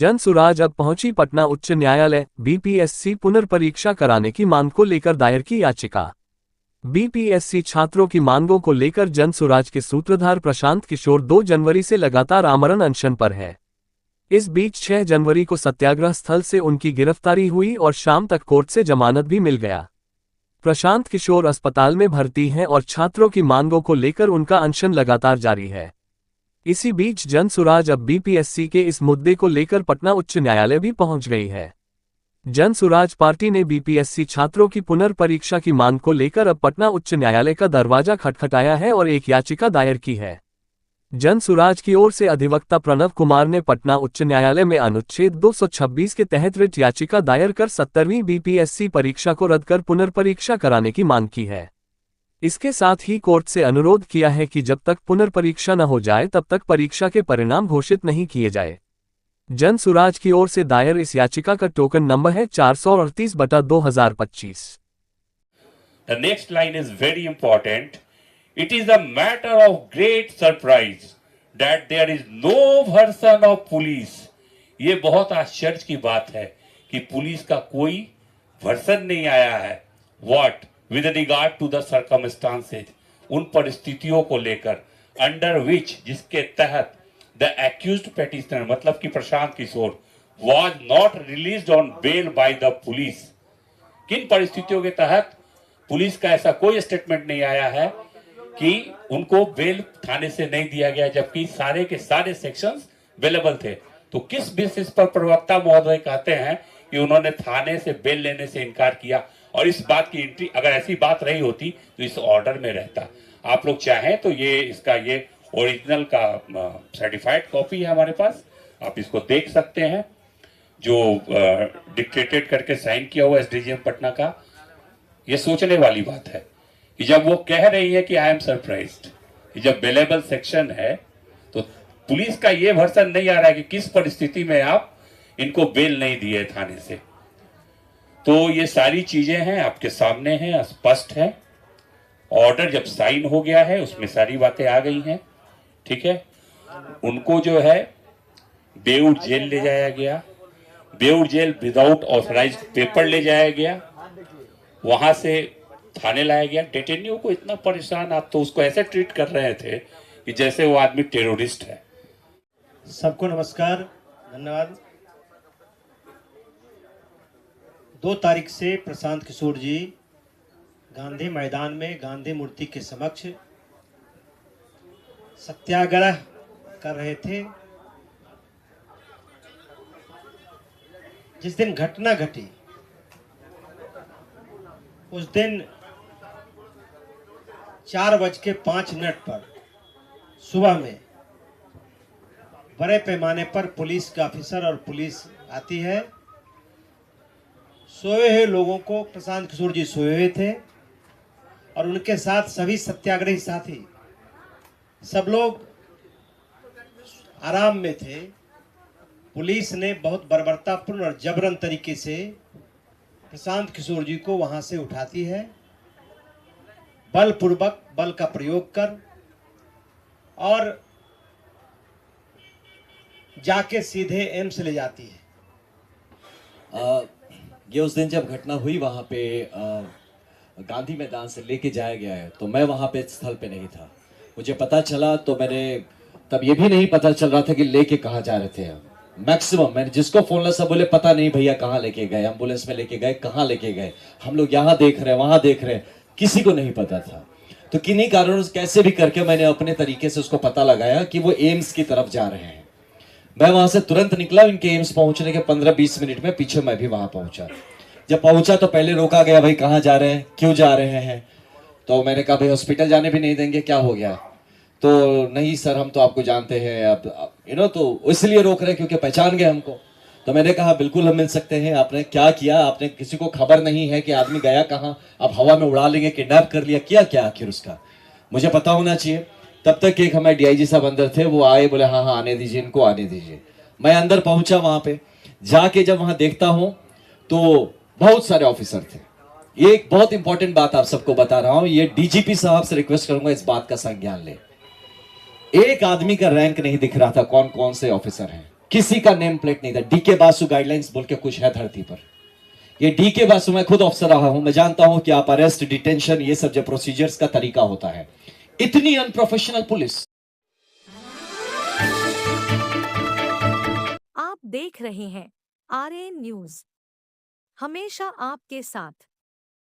जनसुराज अब पहुंची पटना उच्च न्यायालय। बीपीएससी पुनर्परीक्षा कराने की मांग को लेकर दायर की याचिका। बीपीएससी छात्रों की मांगों को लेकर जनसुराज के सूत्रधार प्रशांत किशोर 2 जनवरी से लगातार आमरण अनशन पर है। इस बीच 6 जनवरी को सत्याग्रह स्थल से उनकी गिरफ्तारी हुई और शाम तक कोर्ट से जमानत भी मिल गया। प्रशांत किशोर अस्पताल में भर्ती हैं और छात्रों की मांगों को लेकर उनका अनशन लगातार जारी है। इसी बीच जनसुराज अब बीपीएससी के इस मुद्दे को लेकर पटना उच्च न्यायालय भी पहुंच गई है। जनसुराज पार्टी ने बीपीएससी छात्रों की पुनर्परीक्षा की मांग को लेकर अब पटना उच्च न्यायालय का दरवाजा खटखटाया है और एक याचिका दायर की है। जनसुराज की ओर से अधिवक्ता प्रणव कुमार ने पटना उच्च न्यायालय में अनुच्छेद 226 के तहत रिट याचिका दायर कर 70वीं बीपीएससी परीक्षा को रद्द कर पुनर्परीक्षा कराने की मांग की है। इसके साथ ही कोर्ट से अनुरोध किया है कि जब तक पुनर्परीक्षा न हो जाए तब तक परीक्षा के परिणाम घोषित नहीं किए जाए। जनसुराज की ओर से दायर इस याचिका का टोकन नंबर है 438/2025। The next line is very important. It is a matter of great surprise that there is no version of police. ये बहुत आश्चर्य की बात है कि पुलिस का कोई वर्जन नहीं आया है। What? With regard to the circumstances, उन परिस्थितियों को लेकर under which जिसके तहत the accused petitioner मतलब कि Prashant Kishor was not released on bail by the police. किन परिस्थितियों के तहत पुलिस का ऐसा कोई स्टेटमेंट नहीं आया है कि उनको बेल थाने से नहीं दिया गया, जबकि सारे के सारे सेक्शंस अवेलेबल थे। तो किस बेसिस पर प्रवक्ता महोदय कहते हैं कि उन्होंने थाने से बेल लेने से इनकार किया? और इस बात की एंट्री अगर ऐसी बात रही होती तो इस ऑर्डर में रहता। आप लोग चाहें तो ये इसका ये ओरिजिनल का सर्टिफाइड कॉपी है हमारे पास, आप इसको देख सकते हैं, जो डिक्टेटेड करके साइन किया हुआ एसडीजीएम पटना का। ये सोचने वाली बात है कि जब वो कह रही है कि आई एम सरप्राइज्ड, जब बेलेबल सेक्शन है तो पुलिस का ये वर्जन नहीं आ रहा है कि किस परिस्थिति में आप इनको बेल नहीं दिए थाने से। तो ये सारी चीजें हैं आपके सामने हैं, स्पष्ट है। ऑर्डर जब साइन हो गया है उसमें सारी बातें आ गई हैं, ठीक है। उनको जो है बेऊर जेल ले जाया गया, Beur jail without authorized paper ले जाया गया, वहां से थाने लाया गया। डेटेन्यू को इतना परेशान, आप तो उसको ऐसे ट्रीट कर रहे थे कि जैसे वो आदमी टेररिस्ट है। सबको नमस्कार, धन्यवाद। 2 तारीख से प्रशांत किशोर जी गांधी मैदान में गांधी मूर्ति के समक्ष सत्याग्रह कर रहे थे। जिस दिन घटना घटी उस दिन 4:05 पर सुबह में बड़े पैमाने पर पुलिस का ऑफिसर और पुलिस आती है। सोए हुए लोगों को, प्रशांत किशोर जी सोए हुए थे और उनके साथ सभी सत्याग्रही साथी, सब लोग आराम में थे। पुलिस ने बहुत बर्बरतापूर्ण और जबरन तरीके से प्रशांत किशोर जी को वहां से उठाती है, बलपूर्वक बल का प्रयोग कर, और जाके सीधे एम्स ले जाती है। ये उस दिन जब घटना हुई वहाँ पे गांधी मैदान से लेके जाया गया है, तो मैं वहाँ पे स्थल पे नहीं था। मुझे पता चला तो मैंने तब ये भी नहीं पता चल रहा था कि लेके कहाँ जा रहे थे हम। मैक्सिमम मैंने जिसको फोन लगा सब बोले पता नहीं भैया कहाँ लेके गए, एम्बुलेंस में लेके गए, कहाँ लेके गए, हम लोग यहाँ देख रहे हैं वहाँ देख रहे हैं, किसी को नहीं पता था। तो किन्हीं कारणों से कैसे भी करके मैंने अपने तरीके से उसको पता लगाया कि वो एम्स की तरफ जा रहे हैं। मैं वहां से तुरंत निकला, इनके एम्स पहुंचने के 15-20 मिनट में पीछे मैं भी वहां पहुंचा। जब पहुंचा तो पहले रोका गया, भाई कहाँ जा रहे हैं, क्यों जा रहे हैं? तो मैंने कहा भाई हॉस्पिटल जाने भी नहीं देंगे, क्या हो गया? तो नहीं सर हम तो आपको जानते हैं, अब तो इसलिए रोक रहे हैं क्योंकि पहचान गए हमको। तो मैंने कहा बिल्कुल हम मिल सकते हैं। आपने क्या किया? आपने किसी को खबर नहीं है कि आदमी गया कहाँ? आप हवा में उड़ा लेंगे, किडनैप कर लिया, किया क्या आखिर उसका? मुझे पता होना चाहिए। तब तक एक हमारे डीआईजी साहब अंदर थे, वो आए, बोले हाँ हाँ आने दीजिए, इनको आने दीजिए। मैं अंदर पहुंचा, वहां पे जाके जब वहां देखता हूं तो बहुत सारे ऑफिसर थे। ये एक बहुत इंपॉर्टेंट बात आप सबको बता रहा हूं, ये डीजीपी साहब से रिक्वेस्ट करूंगा इस बात का संज्ञान ले। एक आदमी का रैंक नहीं दिख रहा था, कौन कौन से ऑफिसर हैं, किसी का नेम प्लेट नहीं था। डीके बासु गाइडलाइंस बोल के कुछ है धरती पर। ये डीके बासु, मैं खुद ऑफिसर रहा हूं, मैं जानता हूं कि आप अरेस्ट, डिटेंशन, ये सब जो प्रोसीजर्स का तरीका होता है। इतनी अनप्रोफेशनल पुलिस। आप देख रहे हैं आरएन न्यूज, हमेशा आपके साथ।